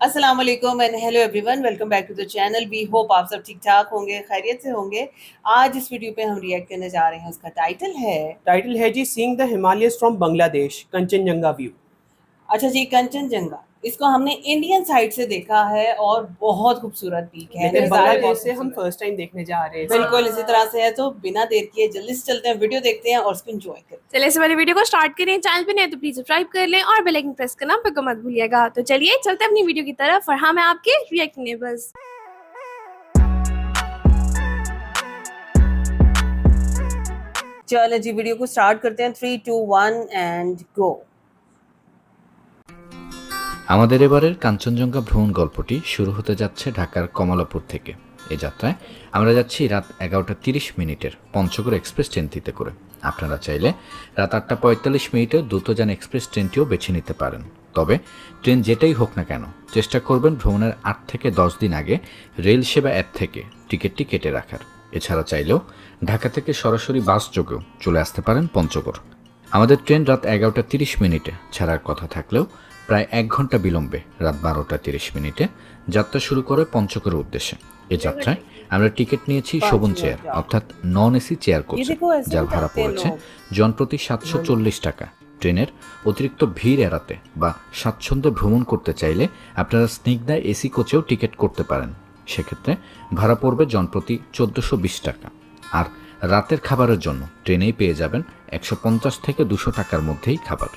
अस्सलाम वालेकुम and hello everyone, welcome back to the channel. We hope आप सब ठीक ठाक होंगे, खैरियत से होंगे। आज इस वीडियो पे हम रिएक्ट करने जा रहे हैं, उसका टाइटल है जी seeing the Himalayas from Bangladesh, Kanchenjunga view. अच्छा जी, कंचनजंगा। इसको हमने इंडियन साइड से देखा है और बहुत खूबसूरत पीक है। लेकिन नज़ारे बांग्लादेश बहुत से हम खूबसूरत। फर्स्ट टाइम देखने जा रहे हैं। बिल्कुल इसी तरह से है, तो बिना देर किए जल्दी से चलते हैं, वीडियो देखते हैं और उसको एंजॉय करते हैं। चलिए इस वाली वीडियो को स्टार्ट करें। चैनल पे नहीं है तो प्लीज सब्सक्राइब कर लें और बेल आइकन प्रेस करना बिल्कुल मत भूलिएगा। तो चलिए चलते हैं अपनी वीडियो की तरफ और हाँ, मैं आपके रिएक्ट नेबर्स। चलो जी, वीडियो को स्टार्ट करते हैं। 3, 2, 1 एंड गो। আমাদের এবারের কাঞ্চনজঙ্ঘা ভ্রমণ গল্পটি শুরু হতে যাচ্ছে ঢাকার কমলাপুর থেকে। এই যাত্রায় আমরা যাচ্ছি রাত 11:30 পঞ্চগড় এক্সপ্রেস ট্রেনটিতে করে। আপনারা চাইলে রাত 8:45 দ্রুতযান এক্সপ্রেস ট্রেনটিও বেছে নিতে পারেন। তবে ট্রেন যেটাই হোক না কেন চেষ্টা করবেন ভ্রমণের 8 থেকে 10 দিন আগে রেল সেবা অ্যাপ থেকে টিকিটটি কেটে রাখার। এছাড়া চাইলেও ঢাকা থেকে সরাসরি বাস যোগেও চলে আসতে পারেন পঞ্চগড়। আমাদের ট্রেন রাত 11:30 ছাড়ার কথা থাকলেও প্রায় 1 ঘন্টা বিলম্বে রাত 12:30 যাত্রা শুরু করে পঞ্চগড়ের উদ্দেশ্যে। এ যাত্রায় আমরা টিকিট নিয়েছি শোভন চেয়ার অর্থাৎ নন এসি চেয়ার কোচে, যার ভাড়া পড়েছে জনপ্রতি 740 টাকা। ট্রেনের অতিরিক্ত ভিড় এড়াতে বা স্বাচ্ছন্দ্যে ভ্রমণ করতে চাইলে আপনারা স্নিগ্ধা এসি কোচেও টিকিট করতে পারেন। সেক্ষেত্রে ভাড়া পড়বে জনপ্রতি 1420 টাকা। আর রাতের খাবারের জন্য ট্রেনেই পেয়ে যাবেন 150 থেকে 200 টাকার মধ্যেই খাবার।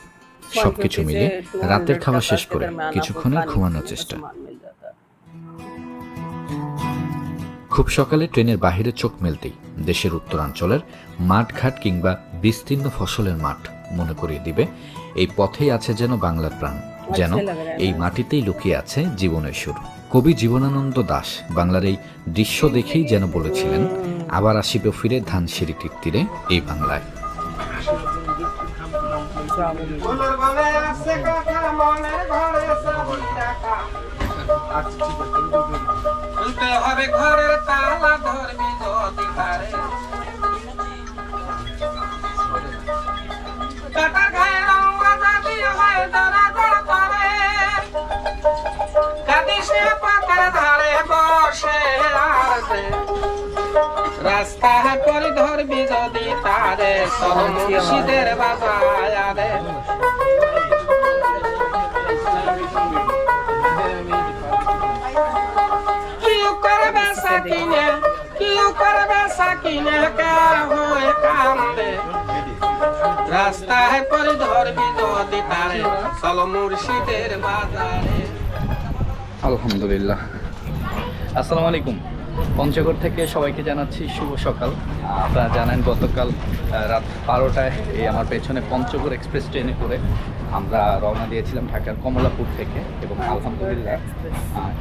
সবকিছু মিলে রাতের খাবার শেষ করে কিছুক্ষণের ঘুমানোর চেষ্টা। খুব সকালে ট্রেনের বাহিরে চোখ মেলতেই দেশের উত্তরাঞ্চলের মাঠঘাট কিংবা বিস্তীর্ণ ফসলের মাঠ মনে করিয়ে দিবে এই পথেই আছে যেন বাংলার প্রাণ, যেন এই মাটিতেই লুকিয়ে আছে জীবনের শুরু। কবি জীবনানন্দ দাশ বাংলার এই দৃশ্য দেখেই যেন বলেছিলেন, আবার আসিবে ফিরে ধানসিঁড়িটির তীরে এই বাংলায়। হবে ঘরের তালা ধরবি যদি পারে কাটার গায়ে রঙা জাতি হয় দরা দরা করে কাদিসে পাতার ধারে বসে আছে রাস্তা করে ধরবি যদি তারে চল মুর্শিদের বাজারে রাস্তায় করে ধরবি যদি তারে চল মুর্শিদের বাজারে। আলহামদুলিল্লাহ, আসসালামু আলাইকুম। পঞ্চগড় থেকে সবাইকে জানাচ্ছি শুভ সকাল। আপনারা জানেন গতকাল রাত 12টায় এই আমার পেছনে পঞ্চগড় এক্সপ্রেস ট্রেনে করে আমরা রওনা দিয়েছিলাম ঢাকার কমলাপুর থেকে এবং আলহামদুলিল্লাহ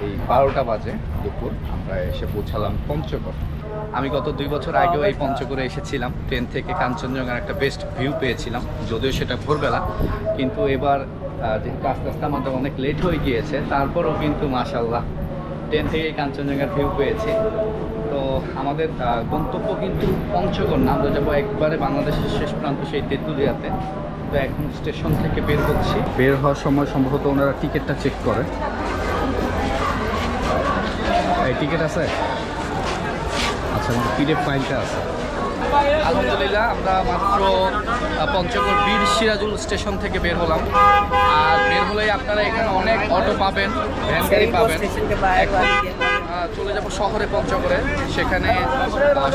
এই 12টা বাজে দুপুর আমরা এসে পৌঁছালাম পঞ্চগড়। আমি গত 2 বছর আগেও এই পঞ্চগড়ে এসেছিলাম, ট্রেন থেকে কাঞ্চনজঙ্ঘার একটা বেস্ট ভিউ পেয়েছিলাম, যদিও সেটা ভোরবেলা। কিন্তু এবার যেহেতু আস্তে আস্তে আমাদের অনেক লেট হয়ে গিয়েছে, তারপরেও কিন্তু মাশাআল্লাহ ট্রেন থেকে কাঞ্চনজঙ্ঘার ভিউ পেয়েছি। তো আমাদের গন্তব্য কিন্তু পঞ্চগড় না, আমরা যাবো একবারে বাংলাদেশের শেষ প্রান্ত সেই তেঁতুলিয়াতে। তো এখন স্টেশন থেকে বের হচ্ছি। বের হওয়ার সময় সম্ভবত ওনারা টিকিটটা চেক করে। এই টিকিট আছে? আচ্ছা, আমার পিডিএফ ফাইলটা আছে। আলহামদুলিল্লাহ আমরা মাত্র পঞ্চগড় বীর সিরাজুল স্টেশন থেকে বের হলাম। আর বের হলেই আপনারা এখানে অনেক অটো পাবেন, ভ্যান গাড়ি পাবেন। এখন চলে যাব শহরে পঞ্চগড়ে, সেখানে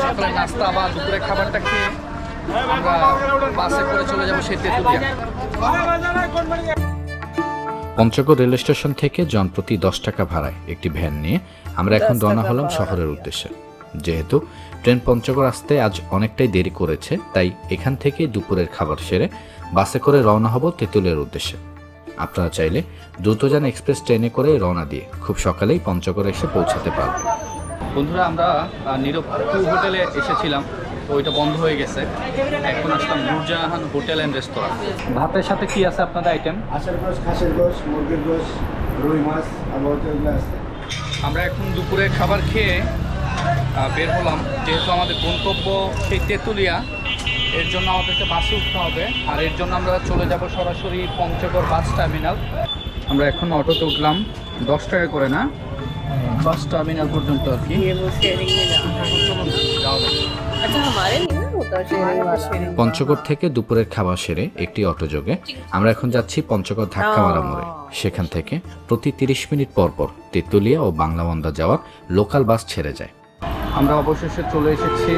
সকালে নাস্তা বা দুপুরে খাবারটা খেয়ে আমরা বাসে করে চলে যাব সেই তেঁতুলিয়া। পঞ্চগড় রেল স্টেশন থেকে জনপ্রতি 10 টাকা ভাড়ায় একটি ভ্যান নিয়ে আমরা এখন রওনা হলাম শহরের উদ্দেশ্যে। যেহেতু ট্রেন পঞ্চগড় আসতে আজ অনেকটাই দেরি করেছে, তাই এখান থেকে দুপুরের খাবার সেরে বাসে করে রওনা হব তেঁতুলিয়ার উদ্দেশ্যে। আপনারা চাইলে দ্রুতযান এক্সপ্রেস ট্রেনে করে রওনা দিয়ে খুব সকালেই পঞ্চগড়ে এসে পৌঁছাতে পারবেন। বন্ধুরা, আমরা নীরব হোটেলে এসেছিলাম, তো ওইটা বন্ধ হয়ে গেছে। এখন আসলাম নূরজাহান হোটেল অ্যান্ড রেস্তোরাঁ। ভাতের সাথে কি আছে আপনাদের আইটেম? হাঁসের গোশ, খাসির গোশ, মুরগির গোশ, রুই মাছ, আবার এগুলো আছে। আমরা এখন দুপুরে খাবার খেয়ে বের হলাম। যেহেতু আমাদের গন্তব্য সেই তেঁতুলিয়া, এর জন্য আমাদেরকে বাসে উঠতে হবে। আর এর জন্য আমরা চলে যাব সরাসরি পঞ্চগড় বাস টার্মিনাল। আমরা এখন অটোতে উঠলাম 10 টাকা করে না বাস টার্মিনাল পর্যন্ত আর কি। ये वो शेयरिंग में जाना है। अच्छा हमारे नहीं ना होता शेयरिंग वाला। পঞ্চগড় থেকে দুপুরের খাবার সেরে একটি অটোযোগে আমরা এখন যাচ্ছি পঞ্চগড় ধাক্কামারা মোড়ে। সেখান থেকে প্রতি 30 মিনিট পর পর তেঁতুলিয়া ও বাংলাবান্ধা যাওয়ার লোকাল বাস ছেড়ে যায়। আমরা অবশেষে চলে এসেছি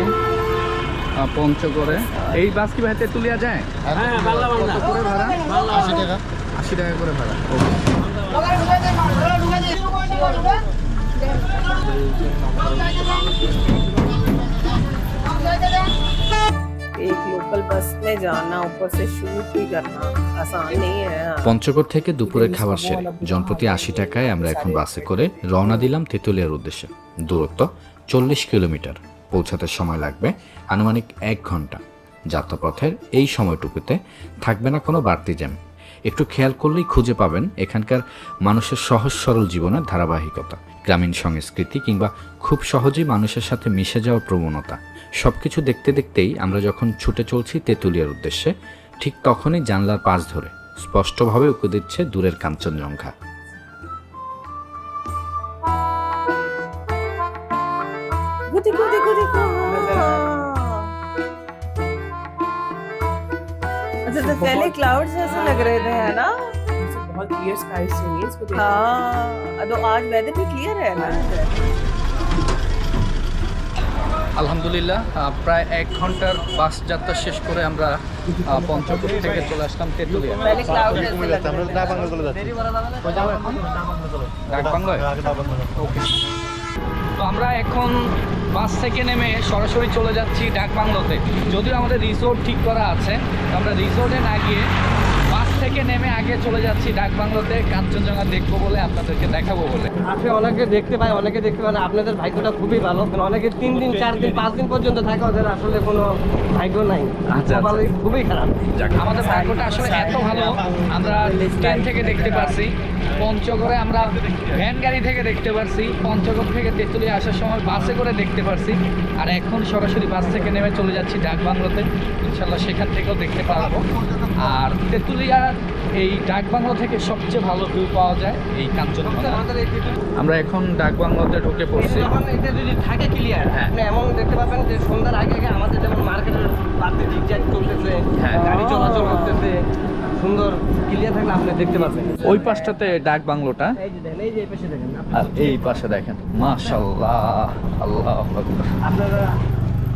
পঞ্চগড়ে। এই বাস কি ভাই তেঁতুলিয়া যায়? হ্যাঁ, বাংলাবান্ধা। কত করে ভাড়া? 80 টাকা। 80 টাকা করে ভাড়া। एक लोकल बस में जाना ऊपर से शूट भी करना आसान नहीं है। পঞ্চগড় থেকে দুপুরের খাবার সেরে জনপ্রতি 80 টাকায় আমরা এখন বাসে করে রওনা দিলাম তেঁতুলিয়ার উদ্দেশ্যে। দূরত্ব 40 কিলোমিটার, পৌঁছাতে সময় লাগবে আনুমানিক 1 ঘন্টা। যাত্রাপথের এই সময়টুকুতে থাকবে না কোনো বাড়তি জ্যাম। একটু খেয়াল করলেই খুঁজে পাবেন এখানকার মানুষের সহজ সরল জীবনের ধারাবাহিকতা, গ্রামীণ সংস্কৃতি কিংবা খুব সহজেই মানুষের সাথে মিশে যাওয়ার প্রবণতা। সবকিছু দেখতে দেখতেই আমরা যখন ছুটে চলছি তেঁতুলিয়ার উদ্দেশ্যে, ঠিক তখনই জানলার পাশ ধরে স্পষ্টভাবে উঁকি দিচ্ছে দূরের কাঞ্চনজঙ্ঘা। देखो देखो देखो। अच्छा तो पहले क्लाउड्स जैसे लग रहे थे है ना? बहुत क्लियर स्काई चाहिए इसको देखने। हाँ तो आज वेदर भी क्लियर है ना? আলহামদুলিল্লাহ প্রায় 1 ঘন্টার বাস যাত্রা শেষ করে আমরা পঞ্চগড় থেকে চলে আসলাম তেঁতুলিয়া। पहले क्लाउड जैसे लग रहे थे। ডাকবাংলায়? ওকে। তো আমরা এখন বাস থেকে নেমে সরাসরি চলে যাচ্ছি ডাকবাংলোতে। যদিও আমাদের রিসোর্ট ঠিক করা আছে, আমরা রিসোর্টে না গিয়ে বাস থেকে নেমে আগে চলে যাচ্ছি ডাকবাংলোতে কাঞ্চনজঙ্ঘা দেখবো বলে, আপনাদেরকে দেখাবো বলে। আপনি অনেকে দেখতে পায়, অনেকে দেখতে পায় না। আপনাদের ভাগ্যটা খুবই ভালো, কারণ অনেকে 3 দিন 4 দিন 5 দিন পর্যন্ত থাকে, ওদের আসলে কোনো ভাগ্য নাই। আচ্ছা। কপালে খুবই খারাপ। যাক, আমাদের ভাগ্যটা আসলে এত ভালো, আমরা ট্রেন থেকে দেখতে পারছি, পঞ্চগড়ে আমরা ভ্যান গাড়ি থেকে দেখতে পারছি, পঞ্চগড় থেকে তেঁতুলিয়া আসার সময় বাসে করে দেখতে পারছি, আর এখন সরাসরি বাস থেকে নেমে চলে যাচ্ছি ডাকবাংলোতে। ইনশাল্লাহ সেখান থেকেও দেখতে পারবো। আর তেঁতুলিয়ার এই ডাকবাংলো থেকে সবচেয়ে ভালো ভিউ পাওয়া যায় এই কাঞ্চনজঙ্ঘা। আমরা এখন ডাকবাংলোতে ঢুকে পড়ছি। যখন এটা যদি থাকে ক্লিয়ার, আপনি এমন দেখতে পাবেন যে সন্ধ্যার আগে আগে আমাদের যেমন মার্কেটের বাতি ঝিকঝাক চলতেছে, গাড়ি চলাচল করতেছে, সুন্দর ক্লিয়ার থাকলে আপনি দেখতে পাবেন। ওই পাশটাতে ডাকবাংলোটা, এই যে দেখেন, এই যে এই পাশে দেখেন আর এই পাশে দেখেন মাশাআল্লাহ, আল্লাহু আকবার, আপনারা।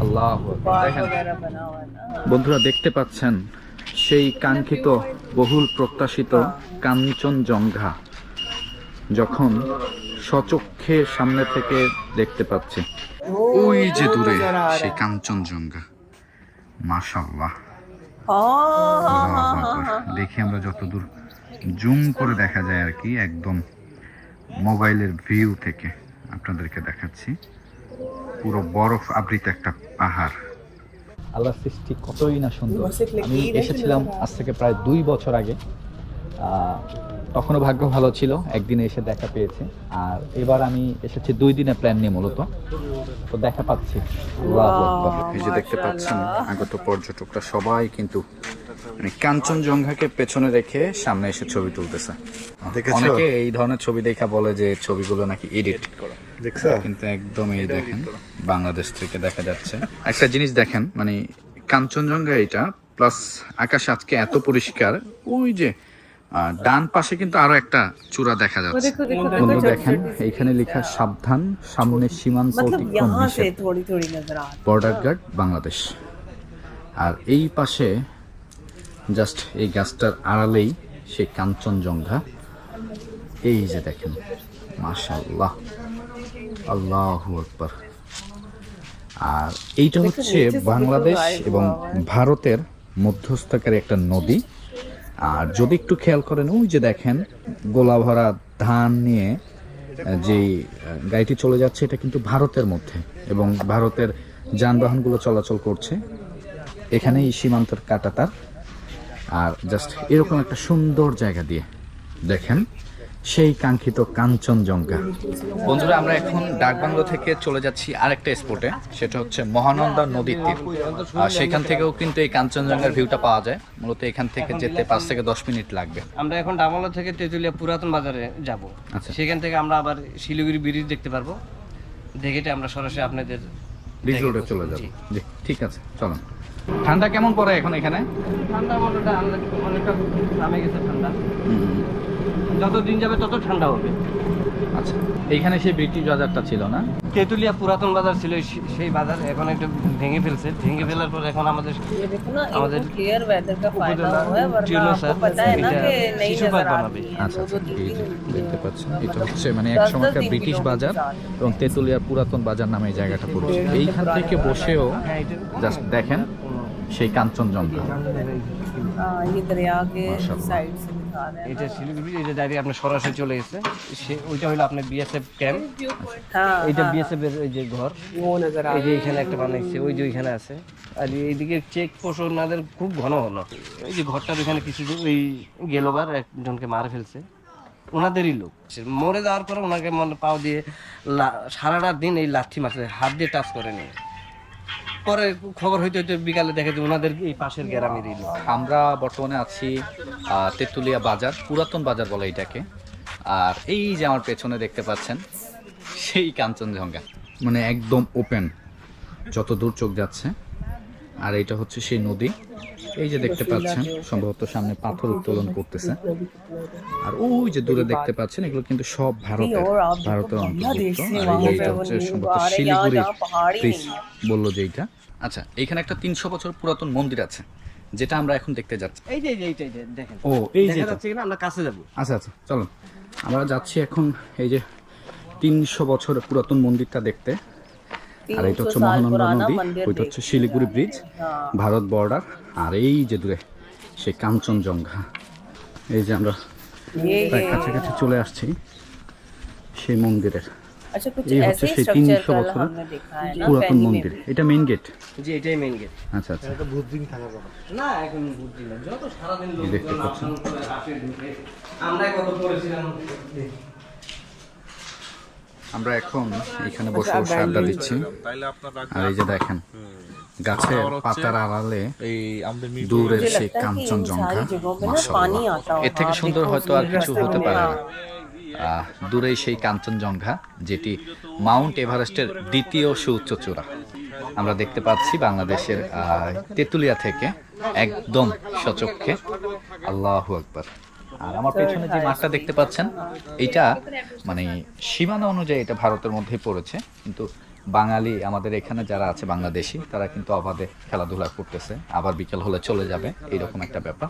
আল্লাহু আকবার। দেখেন वगैरह बना हुआ है ना। বন্ধুরা, দেখতে পাচ্ছেন সেই কাঙ্ক্ষিত বহুল প্রত্যাশিত কাঞ্চনজঙ্ঘা যখন সচক্ষে সামনে থেকে দেখতে পাচ্ছি। ওই যে দূরে সেই কাঞ্চনজঙ্ঘা, মাশাআল্লাহ। দেখি আমরা যতদূর জুম করে দেখা যায় আর কি, একদম মোবাইলের ভিউ থেকে আপনাদেরকে দেখাচ্ছি। পুরো বরফ আবৃত একটা পাহাড়। আল্লাহর সৃষ্টি কতই না সুন্দর। আমি এসেছিলাম আজ থেকে প্রায় 2 বছর আগে, তখনও ভাগ্য ভালো ছিল, একদিনে এসে দেখা পেয়েছি। আর এবার আমি এসেছি 2 দিনের প্ল্যান নিয়ে মূলত, তো দেখা পাচ্ছি। আল্লাহু আকবার। এই যে দেখতে পাচ্ছেন আগত পর্যটকরা সবাই কিন্তু মানে কাঞ্চনজঙ্ঘাকে পেছনে রেখে সামনে এসে ছবি তুলতেছে। অনেকে এই ধরনের ছবি দেখা বলে যে ছবিগুলো নাকি এডিট করা, কিন্তু একদম এই দেখেন বাংলাদেশ থেকে দেখা যাচ্ছে। একটা জিনিস দেখেন, মানে কাঞ্চনজঙ্ঘা এটা প্লাস আকাশ আজকে এত পরিষ্কার। ওই যে ডান পাশে কিন্তু আরো একটা চূড়া দেখা যাচ্ছে। বন্ধু দেখেন এইখানে লেখা সাবধান, সামনে সীমান্ত मतलब অতিক্রম यहाँ से নিষেধ, थोड़ी थोड़ी नजर आ रही বর্ডার গার্ড বাংলাদেশ। আর এই পাশে জাস্ট এই গাছটার আড়ালেই সেই কাঞ্চনজঙ্ঘা। এই যে দেখেন মাশাআল্লাহ, আল্লাহু আকবার। আর এইটা হচ্ছে বাংলাদেশ এবং ভারতের মধ্যস্থকারী একটা নদী। আর যদি একটু খেয়াল করেন, ওই যে দেখেন গোলা ভরা ধান নিয়ে যে গাড়িটি চলে যাচ্ছে, এটা কিন্তু ভারতের মধ্যে, এবং ভারতের যানবাহনগুলো চলাচল করছে। এখানেই সীমান্তের কাঁটাতার। আর জাস্ট এরকম একটা সুন্দর জায়গা দিয়ে দেখেন সেই কাঙ্ক্ষিত কাঞ্চনজঙ্ঘা। বন্ধুরা, আমরা এখন ডাকবাংলো থেকে চলে যাচ্ছি আরেকটা স্পটে, সেটা হচ্ছে মহানন্দা নদীর তীর। আর সেখান থেকেও কিন্তু এই কাঞ্চনজঙ্ঘার ভিউটা পাওয়া যায়। মূলত এখান থেকে যেতে 5 থেকে 10 মিনিট লাগবে। আমরা এখন ডাকবাংলো থেকে তেঁতুলিয়া পুরাতন বাজারে যাব। আচ্ছা। সেখান থেকে আমরা আবার শিলিগুড়ি ব্রিজ দেখতে পারবো, দেখে আমরা সরাসরি আপনাদের রিসোর্টে চলে যাব। জি, ঠিক আছে, চলুন। ঠান্ডা কেমন পড়ে এখন এখানে? ঠান্ডা বলটা অনেকটা নামে গেছে ঠান্ডা, যত দিন যাবে তত ঠান্ডা হবে। আচ্ছা, এইখানে সেই ব্রিটিশ বাজারটা ছিল না? তেঁতুলিয়া পুরাতন বাজার ছিল, সেই বাজার এখন একটু ভেঙে ফেলছে। ভেঙে ফেলার পর এখন আমাদের ये देखो ना, আমাদের इनको क्लियर वेदर का फायदा हुआ है, वरना টিউনো आपको স্যার पता है ना कि नई শিশু नजर পার্ক आ বানাবে। रही है। আচ্ছা আচ্ছা, এই যে দেখতে পাচ্ছেন, এটা मतलब হচ্ছে মানে এক 10-10 সময়কার दिन ব্রিটিশ किलोमीटर বাজার जा रही है। এবং তেঁতুলিয়ার পুরাতন বাজার নামে এই জায়গাটা পড়ছে। এইখান থেকে বসেও জাস্ট দেখেন সেই কাঞ্চনজঙ্ঘা। हाँ, ये दरिया के माशाल्लाह। साइड से दिखा रहे हैं। এটা শিলিগুড়ি, এটা ডাইরেক্ট আপনার সরাসরি চলে গেছে। ওইটা হলো আপনার বিএসএফ ক্যাম্প, हाँ, এইটা हाँ, বিএসএফ এর এই যে ঘর, वो नजर आ এই যে এখানে একটা বানাইছে, ওই যে ওইখানে আছে। আর এইদিকে চেক পোস্ট ওনাদের খুব ঘন ঘন। এই যে ঘরটার ওইখানে কিছু ওই গেলোবার একজনকে মারে ফেলছে, ওনাদেরই লোক। মরে যাওয়ার পরে ওনাকে মনে পাও দিয়ে সারাটা দিন এই লাঠি মারছে, হাত দিয়ে টাচ করেনি। পরে খবর হইতে হইতে বিকালে দেখে যে ওনাদের এই পাশের গ্রামেরই লোক। আমরা বর্তমানে আছি তেঁতুলিয়া বাজার, পুরাতন বাজার বলে এটাকে। আর এই যে আমার পেছনে দেখতে পাচ্ছেন সেই কাঞ্চনজঙ্ঘা, মানে একদম ওপেন যত দূর চোখ যাচ্ছে। আর এইটা হচ্ছে সেই নদী, এই যে দেখতে পাচ্ছেন সম্ভবত সামনে পাথর উত্তোলন করতেছে। আর ওই যে দূরে দেখতে পাচ্ছেন, এগুলো কিন্তু সব ভারতের অন্তর্ভুক্ত। আর এইটা হচ্ছে সম্ভবত শিলিগুড়ি ব্রিজ বললো যে এইটা। আচ্ছা, এইখানে একটা 300 বছর পুরাতন মন্দির আছে, যেটা আমরা এখন দেখতে যাচ্ছি। এই যে এইটাই দেখেন, ও এই যে দেখা যাচ্ছে কিনা, আমরা কাছে যাব। আচ্ছা আচ্ছা, চলুন আমরা যাচ্ছি এখন এই যে 300 বছর পুরাতন মন্দিরটা দেখতে। আর এটা হচ্ছে মহানন্দা নদী, ওইটা হচ্ছে শিলিগুড়ি ব্রিজ, ভারত বর্ডার। আর এই যে দূরে সেই কাঞ্চনজঙ্ঘা। এই যে আমরা প্রায় কাছাকাছি চলে আসছি সেই মন্দিরের। अच्छा कुछ এই ऐसे হচ্ছে ही সেই स्ट्रक्चर 300 कल বছরের हमने देखा है ना পুরাতন फैनी में মন্দির। এটা মেইন গেট? জি, এটাই মেইন গেট। আচ্ছা আচ্ছা, না এখন বুঝছি না, যত সারাদিন এই দেখতে পাচ্ছেন। আমরা কত পড়েছিলাম। আমরা এখন এখানে বসে বসে আড্ডা দিচ্ছি। আর এই যে দেখেন গাছের পাতার আড়ালে দূরের সেই কাঞ্চনজঙ্ঘা। মাশাআল্লাহ, এর থেকে সুন্দর হয়তো আর কিছু হতে পারে না। দূরেই সেই কাঞ্চনজঙ্ঘা, যেটি মাউন্ট এভারেস্টের দ্বিতীয় সুউচ্চ চূড়া। আমরা দেখতে পাচ্ছি বাংলাদেশের তেঁতুলিয়া থেকে একদম সচক্ষে। আল্লাহু আকবার। আর আমার পেছনে যে মাঠটা দেখতে পাচ্ছেন, এটা মানে সীমানা অনুযায়ী এটা ভারতের মধ্যেই পড়েছে, কিন্তু বাঙালি আমাদের এখানে যারা আছে বাংলাদেশি, তারা কিন্তু অবাধে খেলাধুলা করতেছে, আবার বিকেল হলে চলে যাবে, এইরকম একটা ব্যাপার।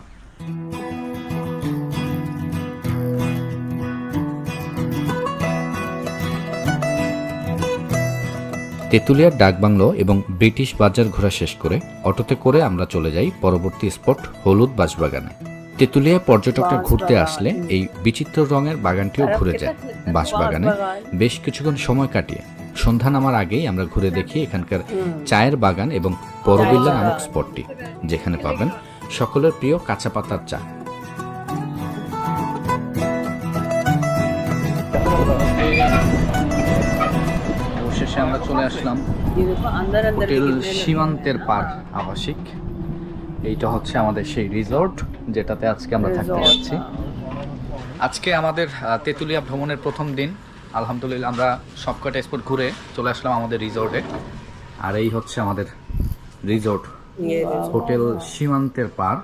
তেঁতুলিয়ার ডাকবাংলো এবং ব্রিটিশ বাজার ঘোরা শেষ করে অটোতে করে আমরা চলে যাই পরবর্তী স্পট হলুদ বাঁশবাগানে। তেঁতুলিয়ায় পর্যটকরা ঘুরতে আসলে এই বিচিত্র রঙের বাগানটিও ঘুরে যায়। বাঁশবাগানে বেশ কিছুক্ষণ সময় কাটিয়ে সন্ধ্যা নামার আগেই আমরা ঘুরে দেখি এখানকার চায়ের বাগান এবং পরবিল্লা নামক স্পটটি, যেখানে পাবেন সকলের প্রিয় কাঁচা পাতার চা। অবশেষে আমরা চলে আসলাম ये देखो अंदर अंदर হোটেল সীমান্তের পার আবাসিক। এইটা হচ্ছে আমাদের সেই রিসোর্ট, যেটাতে আজকে আমরা থাকতে যাচ্ছি। আজকে আমাদের তেঁতুলিয়া ভ্রমণের প্রথম দিন। আলহামদুলিল্লাহ আমরা সবকটা স্পট ঘুরে চলে আসলাম আমাদের রিসোর্টে। আর এই হচ্ছে আমাদের রিসোর্ট, হোটেল সীমান্তের পার।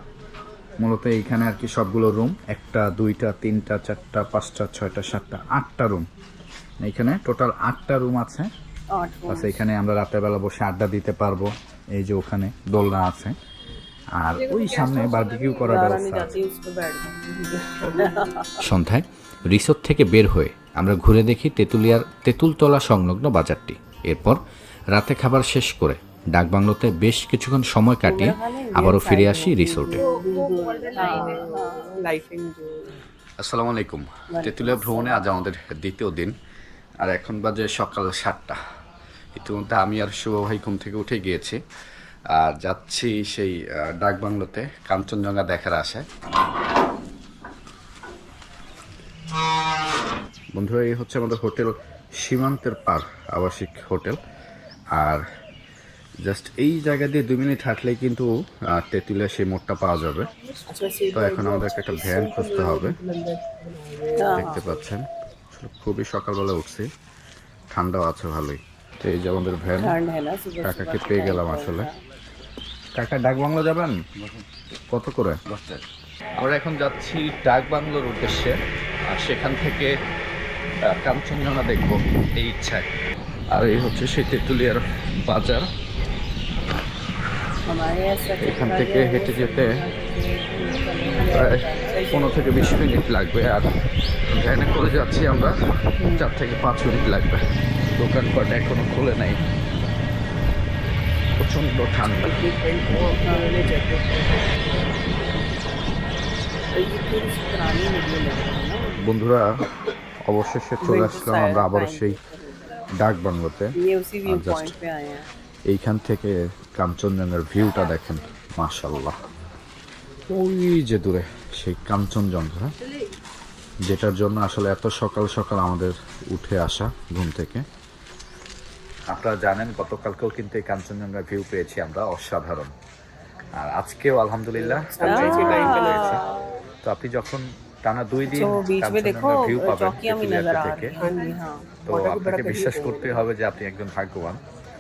মূলত এইখানে আর কি সবগুলো রুম, 1টা 2টা 3টা 4টা 5টা 6টা 7টা 8টা রুম। এইখানে টোটাল 8টা রুম আছে। আচ্ছা, এখানে আমরা রাতের বেলা বসে আড্ডা দিতে পারবো। এই যে ওখানে দোলনা আছে, আর ওই সামনে বারবিকিউ করার ব্যবস্থা আছে। সন্ধ্যায় রিসোর্ট থেকে বের হয়ে আমরা ঘুরে দেখি তেঁতুলিয়ার তেঁতুলতলা সংলগ্ন বাজারটি। এরপর রাতে খাবার শেষ করে ডাকবাংলোতে বেশ কিছুক্ষণ সময় কাটিয়ে আবারও ফিরে আসি রিসোর্টে। আসসালামু আলাইকুম। তেঁতুলিয়া ভ্রমণে আজ আমাদের দ্বিতীয় দিন, আর এখন বাজে সকাল 7টা। ইতিমধ্যে আমি আর শুভ ভাই ঘুম থেকে উঠে গিয়েছি, আর যাচ্ছি সেই ডাকবাংলোতে কাঞ্চনজঙ্ঘা দেখার আশায়। বন্ধুরা এই হচ্ছে আমাদের হোটেল সীমান্তের পার আবাসিক হোটেল। আর জাস্ট এই জায়গা দিয়ে 2 মিনিট হাঁটলেই কিন্তু তেঁতুলিয়া সেই মোড়টা পাওয়া যাবে। তো এখন আমাদেরকে একটা ভ্যান খুঁজতে হবে। দেখতে পাচ্ছেন খুবই সকালবেলা উঠছি, ঠান্ডাও আছে ভালোই। তো এই যে আমাদের ভ্যান, কাকাকে পেয়ে গেলাম আসলে। কাকা ডাক বাংলো যাবেন কত করে? আমরা এখন যাচ্ছি ডাক বাংলোর উদ্দেশ্যে, আর সেখান থেকে কাঞ্চনজঙ্ঘা দেখবো এই ইচ্ছায়। আর এই হচ্ছে সেই তেঁতুলিয়ার বাজার। এখান থেকে হেঁটে যেতে প্রায় 15 থেকে 20 মিনিট লাগবে, আর ভ্যানে করে যাচ্ছি আমরা 4 থেকে 5 মিনিট লাগবে। দোকানপাট এখনো খোলে নাই, প্রচন্ড ঠান্ডা। বন্ধুরা অবশেষে চলে আসলাম আমরা আবার সেই ডাক বাংলোতে। এইখান থেকে কাঞ্চনজঙ্ঘার ভিউটা দেখেন, মাশাআল্লাহ। ওই যে দূরে সেই কাঞ্চনজঙ্ঘা, যেটার জন্য আসলে এত সকাল সকাল আমাদের উঠে আসা ঘুম থেকে। আপনারা জানেন গতকালকেও কিন্তু এই কাঞ্চনজঙ্ঘার ভিউ পেয়েছি আমরা, অসাধারণ। আর আজকেও আলহামদুলিল্লাহ পেয়েছি। তো আপনি যখন টানা 2 দিন কাঞ্চনজঙ্ঘার ভিউ পাবেন থেকে, তো আপনাকে বিশ্বাস করতে হবে যে আপনি একজন ভাগ্যবান,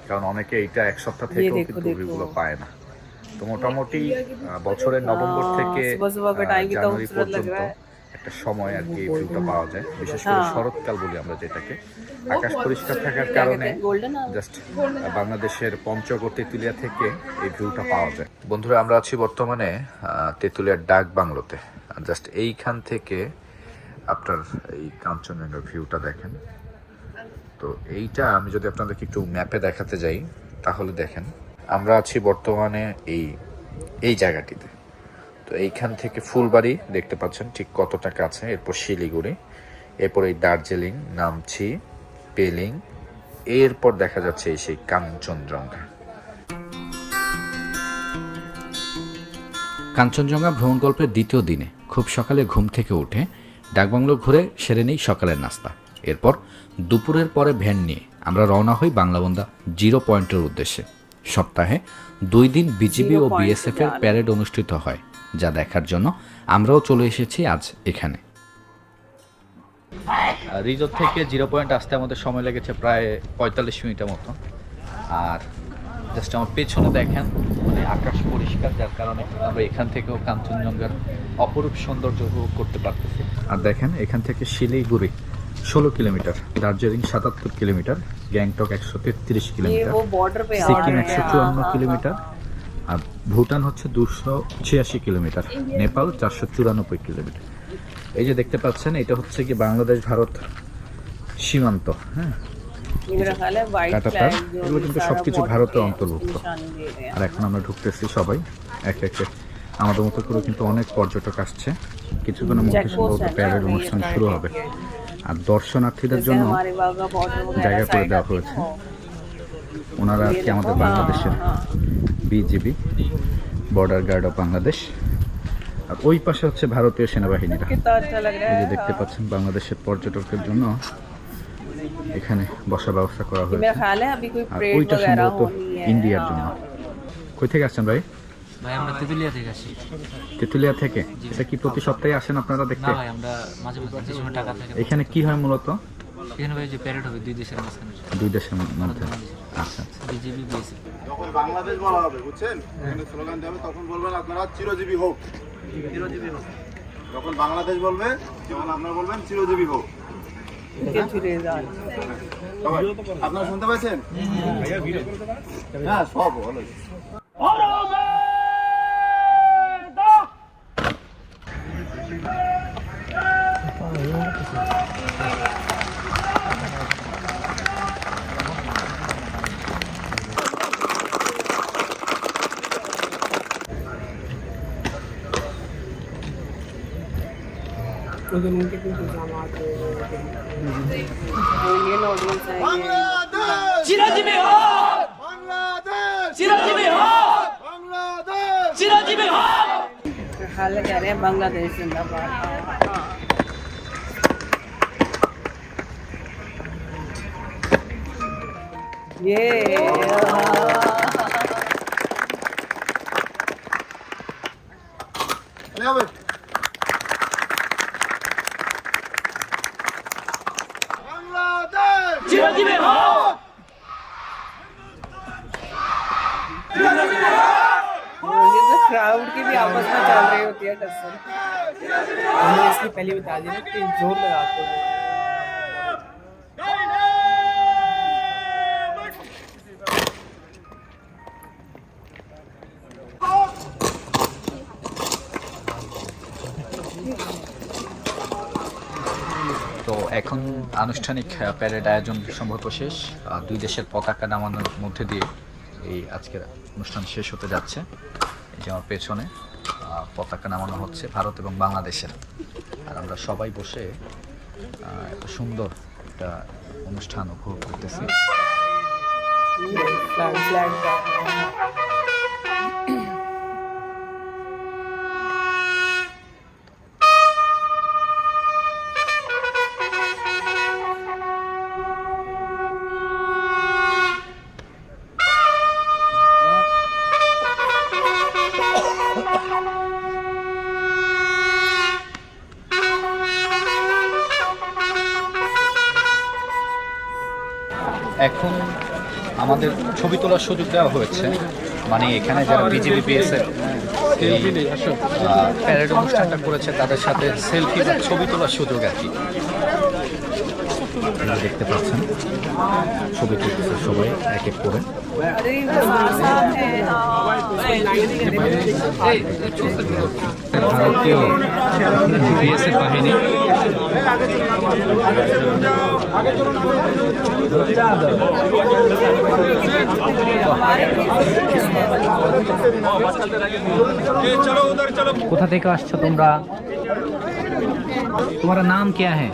কারণ অনেকে এইটা 1 সপ্তাহ থেকেও কিন্তু ভিউগুলো পায় না। তো মোটামুটি বছরের নভেম্বর থেকে জানুয়ারি পর্যন্ত একটা সময় আর কি ভিউটা পাওয়া যায়, বিশেষ করে শরৎকাল বলি আমরা যেটাকে। আকাশ পরিষ্কার থাকার কারণে জাস্ট বাংলাদেশের পঞ্চগড় তেঁতুলিয়া থেকে এই ভিউটা পাওয়া যায়। বন্ধুরা আমরা আছি বর্তমানে তেঁতুলিয়ার ডাক বাংলোতে। জাস্ট এইখান থেকে আপনার এই কাঞ্চনজঙ্ঘার ভিউটা দেখেন। তো এইটা আমি যদি আপনাদেরকে একটু ম্যাপে দেখাতে যাই, তাহলে দেখেন আমরা আছি বর্তমানে এই জায়গাটিতে। তো এইখান থেকে ফুলবাড়ি দেখতে পাচ্ছেন ঠিক কতটা কাছে, এরপর শিলিগুড়ি, এরপর এই দার্জিলিং, নামছি, পেলিং, এরপর দেখা যাচ্ছে সেই কাঞ্চনজঙ্ঘা। কাঞ্চনজঙ্ঘা ভ্রমণ গল্পের দ্বিতীয় দিনে খুব সকালে ঘুম থেকে উঠে ডাকবাংলো ঘুরে সেরে নেই সকালের নাস্তা। এরপর দুপুরের পরে ভ্যান নিয়ে আমরা রওনা হই বাংলাবন্ধা 0 পয়েন্টের উদ্দেশ্যে। সপ্তাহে 2 দিন বিজিবি ও বিএসএফ এর প্যারেড অনুষ্ঠিত হয়, যা দেখার জন্য আমরাও চলে এসেছি আজ এখানে। রিজোর্ট থেকে 0 পয়েন্ট আসতে আমাদের সময় লেগেছে প্রায় 45 মিনিটের মতো। আর জাস্ট আমার পেছনে দেখেন, মানে আকাশ পরিষ্কার, যার কারণে আমরা এখান থেকেও কাঞ্চনজঙ্ঘার অপরূপ সৌন্দর্য উপভোগ করতে পারতেছি। আর দেখেন এখান থেকে Siliguri 16 kilometre, Darjeeling 77 kilometre, Gangtok 133 kilometre, Sikkim 154 kilometre, আর ভুটান হচ্ছে 286 কিলোমিটার, নেপাল 494 কিলোমিটার। এই যে দেখতে পাচ্ছেন এটা হচ্ছে কি বাংলাদেশ ভারত সীমান্ত। হ্যাঁ, কাঁটাতার, এগুলো কিন্তু সবকিছু ভারতের অন্তর্ভুক্ত। আর এখন আমরা ঢুকতেছি সবাই এক একে, আমাদের মতো করে কিন্তু অনেক পর্যটক আসছে। কিছুক্ষণের মধ্যে সম্ভবত প্যারেড অনুষ্ঠান শুরু হবে। আর দর্শনার্থীদের জন্য জায়গা করে দেওয়া হয়েছে। ওনারা আর কি আমাদের বাংলাদেশের BGB, border guard of Bangladesh. আর ওই পাশে হচ্ছে ভারতীয় সেনাবাহিনীরা। এই যে দেখতে পাচ্ছেন বাংলাদেশের পর্যটকদের জন্য এখানে বসার ব্যবস্থা করা হয়েছে। আর ওইটা সম্ভবত ইন্ডিয়ার জন্য। কই থেকে আসছেন ভাই? ভাই আমরা তেঁতুলিয়া থেকে আসি। তেঁতুলিয়া থেকে? এটা কি প্রতি সপ্তাহে আসেন আপনারা দেখতে? না ভাই, আমরা মাঝে মাঝে যে সময় টাকা থাকে। এখানে কি হয় মূলত? এখানে ভাই যে প্যারেড হবে 2 দেশের মাঝখানে। 2 দেশের মধ্যে? আচ্ছা, বিজেপি বিএসএফ। যখন বাংলাদেশ বলা হবে, বুঝছেন, এখানে স্লোগান দেবে, তখন বলবেন আপনারা চিরজীবী হোক। চিরজীবী হোক। যখন বাংলাদেশ বলবে তখন আপনারা বলবেন চিরজীবী হোক। আপনারা শুনতে পাচ্ছেন? হ্যাঁ, সব ভালো। চিরজীবী হোক বাংলাদেশ, চিরজীবী হোক বাংলাদেশ, চিরজীবী হোক। हाल कह रहे हैं बांग्लादेश जिंदाबाद। ये চলে যাবে বাংলাদেশ চিরজীবী হোক ये तो क्राउड की भी आपस में चल रही होती है टस्सन। हमने इसकी पहले बता दिया ना कि जोर लगाते हैं। তো এখন আনুষ্ঠানিক প্যারেড আয়োজন সম্ভবত শেষ। দুই দেশের পতাকা নামানোর মধ্যে দিয়ে এই আজকের অনুষ্ঠান শেষ হতে যাচ্ছে। এই যে আমার পেছনে পতাকা নামানো হচ্ছে ভারত এবং বাংলাদেশের, আর আমরা সবাই বসে এত সুন্দর একটা অনুষ্ঠান উপভোগ করতেছি। फ्लैग फ्लैग এখন আমাদের ছবি তোলার সুযোগ দেওয়া হয়েছে, মানে এখানে যারা বিজিবি বিএসএফ প্যারেড অনুষ্ঠানটা করেছে তাদের সাথে সেলফি বা ছবি তোলার সুযোগ আর কি। দেখতে পাচ্ছেন ছবি তুলতেছে সবাই এক এক করে। अरे साहब है ভারতীয় বিএসএফ বাহিনী কোথা থেকে আসছো তোমরা? तुम्हारा नाम क्या है?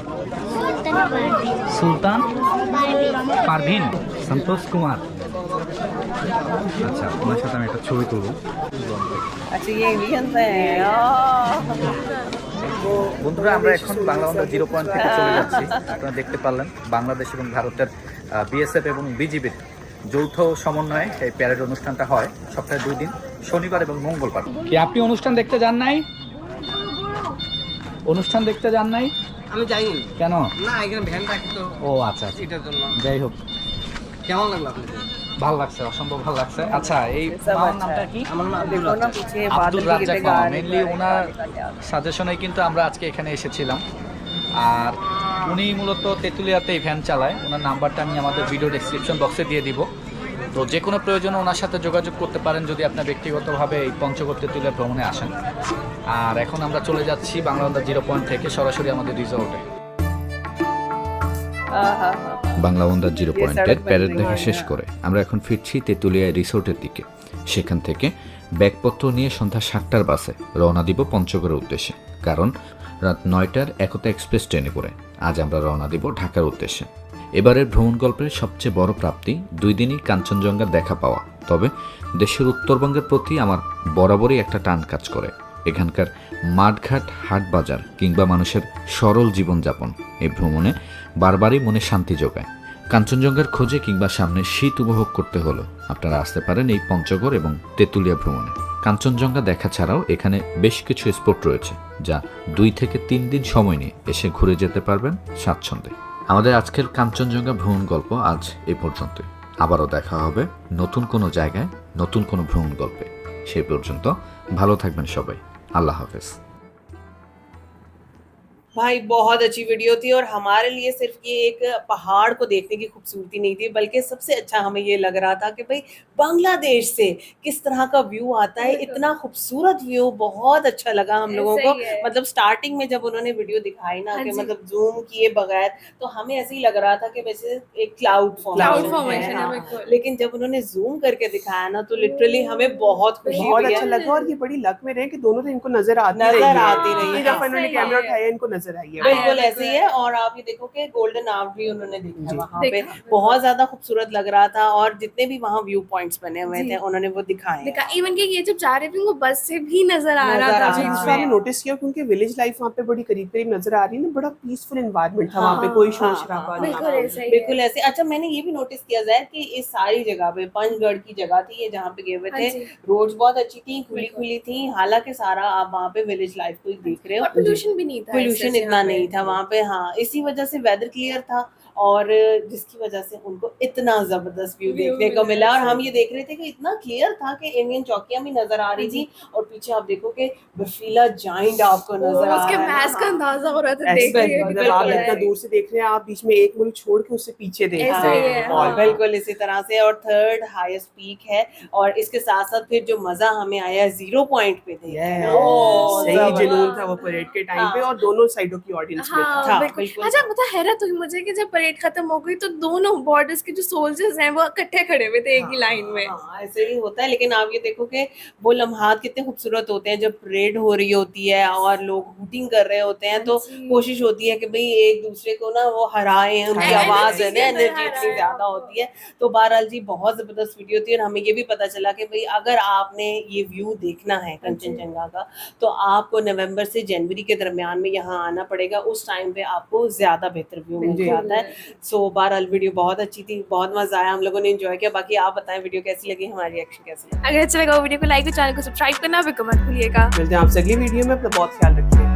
सुल्तान पारवीन संतोष कुमार। আচ্ছা, তোমার সাথে আমি একটা ছবি তুলবো। अच्छा ये इंडियन है বন্ধুরা, আমরা এখন বাংলাবান্ধা 0 পয়েন্ট থেকে চলে যাচ্ছি। আপনারা দেখতে পারলেন বাংলাদেশ এবং ভারতের বিএসএফ এবং বিজিবির যৌথ সমন্বয়ে এই প্যারেড অনুষ্ঠানটা হয় সপ্তাহে 2 দিন, শনিবার এবং মঙ্গলবার। কি আপনি অনুষ্ঠান দেখতে যান নাই? অনুষ্ঠান দেখতে যান নাই? আমি যাইনি কেন? না, এখানে ভ্যান রাখি তো ও আচ্ছা আচ্ছা, এটার জন্য। যাই হোক, কেমন লাগলো আপনাদের? ভালো লাগছে, অসম্ভব ভালো লাগছে। আচ্ছা, এই सब মামার अच्छा নামটা है। কি? আমার নাম देखो ना पीछे बादल আব্দুল की রাজ্জাক कितने মামা। गाने মেনলি ওনার সাজেশনেই কিন্তু আমরা আজকে এখানে এসেছিলাম। আর উনি মূলত তেঁতুলিয়াতেই ভ্যান চালায়। ওনার নাম্বারটা আমি আমাদের ভিডিও ডেসক্রিপশন বক্সে দিয়ে দিব। তো যে কোনো প্রয়োজনে ওনার সাথে যোগাযোগ করতে পারেন যদি আপনি ব্যক্তিগতভাবে এই পঞ্চগড় তেঁতুলিয়া ভ্রমণে আসেন। আর এখন আমরা চলে যাচ্ছি বাংলাবান্ধা 0 পয়েন্ট থেকে সরাসরি আমাদের রিসোর্টে। বাংলাবান্ধা 0 পয়েন্টের প্যারেড দেখা শেষ করে আমরা এখন ফিরছি তেঁতুলিয়া রিসোর্টের দিকে। সেখান থেকে ব্যাগপত্র নিয়ে সন্ধ্যা 7টার বাসে রওনা দিব পঞ্চগড়ের উদ্দেশ্যে, কারণ রাত 9টার একতা এক্সপ্রেস ট্রেনে করে আজ আমরা রওনা দিব ঢাকার উদ্দেশ্যে। এবারের ভ্রমণ গল্পের সবচেয়ে বড় প্রাপ্তি 2 দিনই কাঞ্চনজঙ্ঘার দেখা পাওয়া। তবে দেশের উত্তরবঙ্গের প্রতি আমার বরাবরই একটা টান কাজ করে। এখানকার মাঠঘাট, হাট বাজার কিংবা মানুষের সরল জীবনযাপন এই ভ্রমণে বারবারই মনে শান্তি যোগায়। কাঞ্চনজঙ্ঘার খোঁজে কিংবা সামনে শীত উপভোগ করতে হলো আপনারা আসতে পারেন এই পঞ্চগড় এবং তেঁতুলিয়া ভ্রমণে। কাঞ্চনজঙ্ঘা দেখা ছাড়াও এখানে বেশ কিছু স্পট রয়েছে যা 2 থেকে 3 দিন সময় নিয়ে এসে ঘুরে যেতে পারবেন স্বাচ্ছন্দ্যে। আমাদের আজকের কাঞ্চনজঙ্ঘা ভ্রমণ গল্প আজ এ পর্যন্তই। আবারও দেখা হবে নতুন কোনো জায়গায়, নতুন কোনো ভ্রমণ গল্পে। সেই পর্যন্ত ভালো থাকবেন সবাই। আল্লাহ হাফেজ। भाई बहुत अच्छी वीडियो थी और हमारे लिए सिर्फ ये एक पहाड़ को देखने की खूबसूरती नहीं थी, बल्कि सबसे अच्छा हमें ये लग रहा था कि भाई बांग्लादेश से किस तरह का व्यू आता है। इतना खूबसूरत व्यू, बहुत अच्छा लगा हम लोगों को। मतलब स्टार्टिंग में जब उन्होंने वीडियो दिखाई ना कि मतलब जूम किए बगैर, तो हमें ऐसे ही लग रहा था कि वैसे एक क्लाउड फॉर्मेशन है। लेकिन जब उन्होंने जूम करके दिखाया ना तो लिटरली हमें बहुत खुशी बहुत हुई अच्छा है। लगा और ये बड़ी लक में रहे कि दोनों तो इनको नजर आती नजर रही है। आती रही है। ये जब इन्होंने कैमरा उठाया इनको नजर नजर आई है। बिल्कुल ऐसे ही है। और आप ये देखो कि गोल्डन आवर भी उन्होंने देखा है जी। वहाँ पे, देखा। बहुत ज्यादा खूबसूरत लग रहा था। और जितने भी वहाँ व्यू पॉइंट्स बने हुए जी। थे उन्होंने वो दिखाए हैं। देखा इवन कि ये जब जा रहे थे वो बस से भी नजर आ रहा नजर था आ अच्छा, रहा इस बीच बार में। नोटिस किया क्योंकि विलेज लाइफ वहाँ पे बड़ी करीब करीब नजर आ रही है ना, बड़ा पीसफुल एनवायरनमेंट था वहाँ पे, कोई शोर शराबा नहीं बिल्कुल था। ऐसा ही बिल्कुल है। ऐसे। अच्छा मैंने ये भी नोटिस किया जाए कि इस सारी जगह पे पंचगढ़ की जगह थी ये जहाँ पे गए हुए हाँ थे, जी। रोड्स बहुत अच्छी थी, खुली बिल्कुल। खुली थी। हालांकि सारा आप वहाँ पे विलेज लाइफ को ही देख रहे हो, और पोल्यूशन भी नहीं था पोल्यूशन ऐसे इतना यहाँ पे। नहीं था वहाँ पे। हाँ, इसी वजह से वेदर क्लियर था और जिसकी वजह से उनको इतना जबरदस्त व्यू View देखने को मिला, मिला। और सही। हम ये देख रहे थे कि इतना क्लियर था कि इंडियन चौकियां भी नजर आ रही हाँ जी। थी और पीछे आप देखो कि बर्फीला जाइंट आपको नजर आ उसके रहा है ना। मैस का अंदाजा हो रहा था ऐसे देख के बिल्कुल, कितना मतलब आप बड़ा इतना है। दूर से देख रहे हैं, आप बीच में एक मुल्क छोड़ के उससे पीछे देख ऐसा रहे ही हैं है, मॉल हाँ। का। बिल्कुल इसी तरह से। और थर्ड हाईएस्ट पीक है। और इसके साथ साथ फिर जो मजा हमें आया 0 पॉइंट पे देखने Yes, में, वो सही जबरदस्त। जुनून था वो परेड के टाइम पे हाँ। और दोनों साइडों की ऑडियंस में था। हाँ था, बिल्कुल। बिल्कुल अच्छा था। पता हैरत हुई मुझे कि जब परेड खत्म हो गई तो दोनों बॉर्डर्स के जो सोल्जर्स हैं वो इकट्ठे खड़े हुए थे एक ही लाइन में। हाँ, ऐसे ही होता है। लेकिन आप ये देखो कि वो लम्हात कितने खूबसूरत होते हैं जब परेड हो रही होती है और लोग हूटिंग कर रहे होते हैं, तो हाँ जी। कोशिश होती है कि भाई एक दूसरे को ना वो हराएं, उनकी हाँ, आवाज है ना, energy एनर्जी से इतनी हराएं। ज्यादा होती है। तो बहरहाल जी बहुत जबरदस्त वीडियो थी। और हमें ये भी पता चला कि भाई अगर आपने ये व्यू देखना है कंचनजंगा का तो आपको नवंबर से जनवरी के दरमियान में यहाँ आना पड़ेगा। उस टाइम पे आपको ज्यादा बेहतर व्यू मिल जी। जाता है। सो बहरहाल वीडियो बहुत अच्छी थी, बहुत मजा आया, हम लोगों ने एंजॉय किया। बाकी आप बताएं वीडियो कैसी लगी, हमारी रिएक्शन कैसी लगी। अगर अच्छा लगा वो वीडियो को लाइक और चैनल को सब्सक्राइब करना बिल्कुल मत भूलिएगा। मिलते हैं आपसे अगली वीडियो में, अपना बहुत ख्याल रखिए।